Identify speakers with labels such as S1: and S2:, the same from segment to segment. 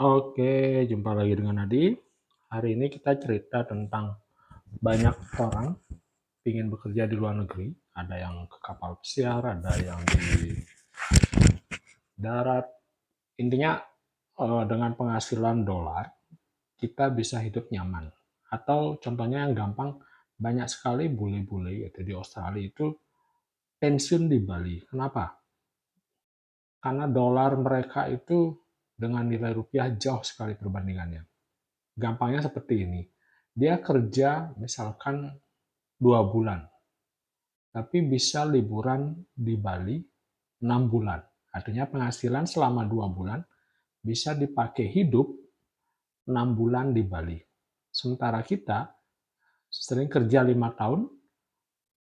S1: Oke, jumpa lagi dengan Nadi. Hari ini kita cerita tentang banyak orang ingin bekerja di luar negeri. Ada yang ke kapal pesiar, ada yang di darat. Intinya dengan penghasilan dolar, kita bisa hidup nyaman. Atau contohnya yang gampang, banyak sekali bule-bule yaitu di Australia itu pensiun di Bali. Kenapa? Karena dolar mereka itu dengan nilai rupiah jauh sekali perbandingannya. Gampangnya seperti ini. Dia kerja misalkan 2 bulan, tapi bisa liburan di Bali 6 bulan. Artinya penghasilan selama 2 bulan bisa dipakai hidup 6 bulan di Bali. Sementara kita sering kerja 5 tahun,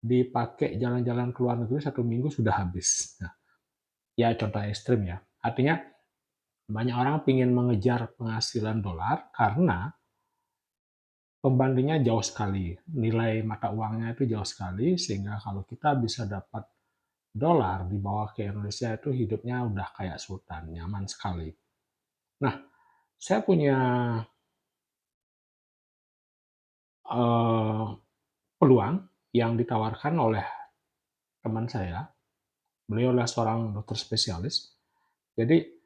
S1: dipakai jalan-jalan ke luar negeri 1 minggu sudah habis. Nah, ya contoh ekstrim ya. Artinya banyak orang ingin mengejar penghasilan dolar karena pembandingnya jauh sekali. Nilai mata uangnya itu jauh sekali, sehingga kalau kita bisa dapat dolar dibawa ke Indonesia itu hidupnya udah kayak sultan, nyaman sekali. Nah, saya punya eh, peluang yang ditawarkan oleh teman saya. Beliau adalah seorang dokter spesialis. Jadi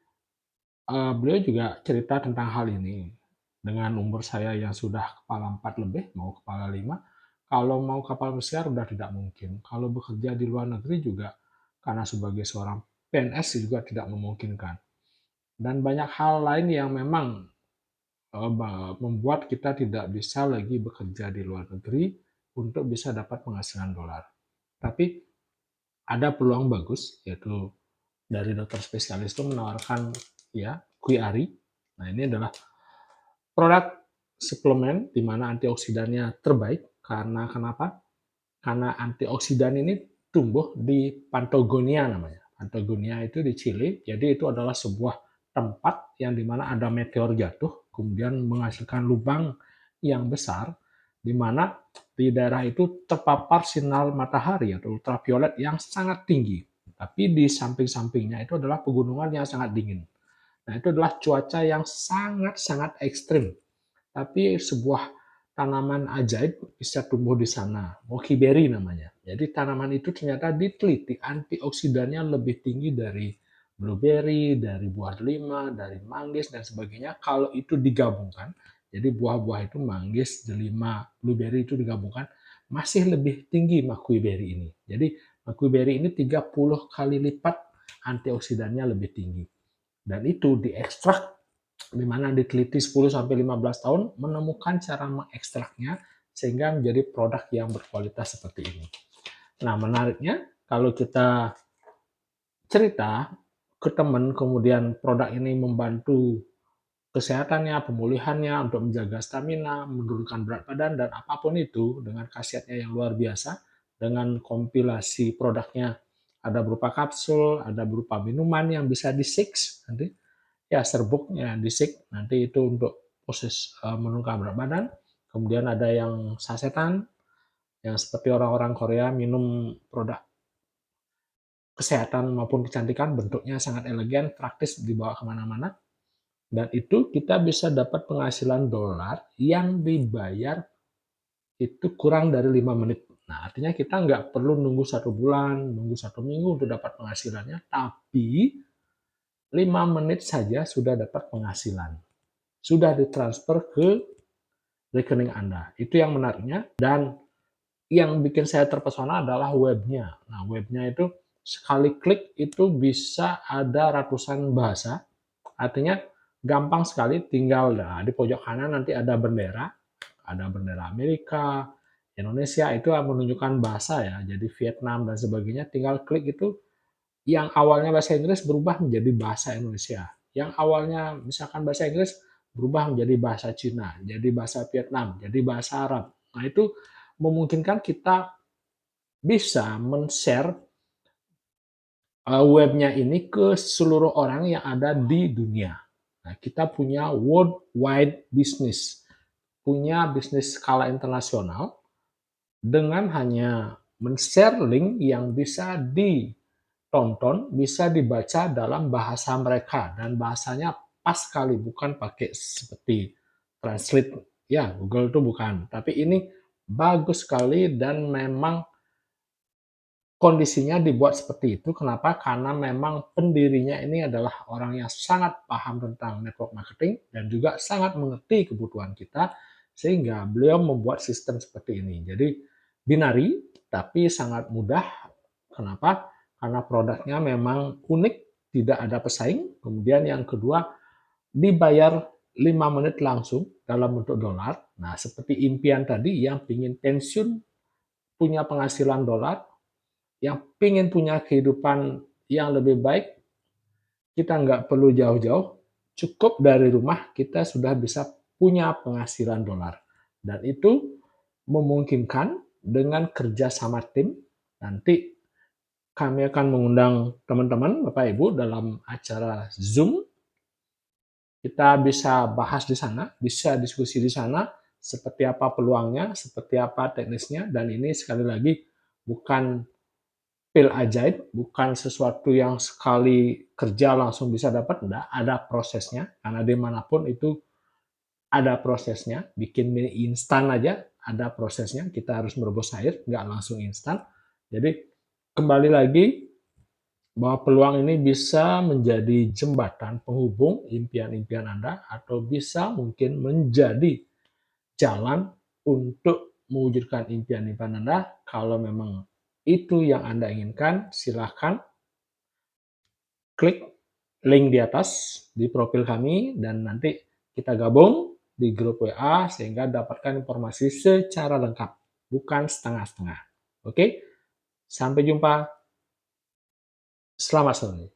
S1: beliau juga cerita tentang hal ini. Dengan umur saya yang sudah kepala 4 lebih, mau kepala 5, kalau mau kapal pesiar udah tidak mungkin. Kalau bekerja di luar negeri juga, karena sebagai seorang PNS juga tidak memungkinkan. Dan banyak hal lain yang memang membuat kita tidak bisa lagi bekerja di luar negeri untuk bisa dapat penghasilan dolar. Tapi ada peluang bagus, yaitu dari dokter spesialis itu menawarkan ya QRI. Nah, ini adalah produk suplemen di mana antioksidannya terbaik. Karena kenapa? Karena antioksidan ini tumbuh di Patagonia namanya. Patagonia itu di Chili, jadi itu adalah sebuah tempat yang dimana ada meteor jatuh, kemudian menghasilkan lubang yang besar, di mana di daerah itu terpapar sinar matahari atau ultraviolet yang sangat tinggi. Tapi di samping-sampingnya itu adalah pegunungan yang sangat dingin. Nah, itu adalah cuaca yang sangat-sangat ekstrim. Tapi sebuah tanaman ajaib bisa tumbuh di sana. Mokiberry namanya. Jadi tanaman itu ternyata diteliti antioksidannya lebih tinggi dari blueberry, dari buah delima, dari manggis dan sebagainya. Kalau itu digabungkan, jadi buah-buah itu manggis, delima, blueberry itu digabungkan, masih lebih tinggi maquiberry ini. Jadi maquiberry ini 30 kali lipat antioksidannya lebih tinggi. Dan itu diekstrak di mana diteliti 10 sampai 15 tahun menemukan cara mengekstraknya sehingga menjadi produk yang berkualitas seperti ini. Nah, menariknya kalau kita cerita ke teman kemudian produk ini membantu kesehatannya, pemulihannya untuk menjaga stamina, menurunkan berat badan dan apapun itu dengan khasiatnya yang luar biasa dengan kompilasi produknya ada berupa kapsul, ada berupa minuman yang bisa di-shake nanti ya serbuknya disik nanti itu untuk proses menurunkan berat badan. Kemudian ada yang sasetan yang seperti orang-orang Korea minum produk kesehatan maupun kecantikan bentuknya sangat elegan, praktis dibawa kemana-mana. Dan itu kita bisa dapat penghasilan dolar yang dibayar itu kurang dari 5 menit. Nah, artinya kita nggak perlu nunggu 1 bulan, nunggu 1 minggu untuk dapat penghasilannya, tapi 5 menit saja sudah dapat penghasilan. Sudah ditransfer ke rekening Anda. Itu yang menariknya. Dan yang bikin saya terpesona adalah webnya. Nah, webnya itu sekali klik itu bisa ada ratusan bahasa. Artinya gampang sekali, tinggal di pojok kanan nanti ada bendera Amerika, Indonesia, itu menunjukkan bahasa ya, jadi Vietnam dan sebagainya. Tinggal klik itu, yang awalnya bahasa Inggris berubah menjadi bahasa Indonesia. Yang awalnya misalkan bahasa Inggris berubah menjadi bahasa Cina, jadi bahasa Vietnam, jadi bahasa Arab. Nah, itu memungkinkan kita bisa men-share webnya ini ke seluruh orang yang ada di dunia. Nah, kita punya worldwide business, punya bisnis skala internasional dengan hanya men-share link yang bisa ditonton, bisa dibaca dalam bahasa mereka dan bahasanya pas sekali, bukan pakai seperti translate ya Google itu bukan, tapi ini bagus sekali dan memang kondisinya dibuat seperti itu. Kenapa? Karena memang pendirinya ini adalah orang yang sangat paham tentang network marketing dan juga sangat mengerti kebutuhan kita, sehingga beliau membuat sistem seperti ini. Jadi binari, tapi sangat mudah. Kenapa? Karena produknya memang unik, tidak ada pesaing. Kemudian yang kedua, dibayar 5 menit langsung dalam bentuk dolar. Nah, seperti impian tadi yang ingin pensiun punya penghasilan dolar, yang ingin punya kehidupan yang lebih baik, kita nggak perlu jauh-jauh, cukup dari rumah kita sudah bisa punya penghasilan dolar. Dan itu memungkinkan dengan kerja sama tim. Nanti kami akan mengundang teman-teman, Bapak Ibu, dalam acara Zoom. Kita bisa bahas di sana, bisa diskusi di sana, seperti apa peluangnya, seperti apa teknisnya, dan ini sekali lagi bukan pil ajaib, bukan sesuatu yang sekali kerja langsung bisa dapat, enggak, ada prosesnya, karena dimanapun itu ada prosesnya, bikin mie instan aja ada prosesnya, kita harus merebus air, nggak langsung instan. Jadi kembali lagi, bahwa peluang ini bisa menjadi jembatan penghubung impian-impian Anda, atau bisa mungkin menjadi jalan untuk mewujudkan impian-impian Anda. Kalau memang itu yang Anda inginkan, silahkan klik link di atas di profil kami dan nanti kita gabung di grup WA sehingga dapatkan informasi secara lengkap, bukan setengah-setengah. Oke, sampai jumpa. Selamat sore.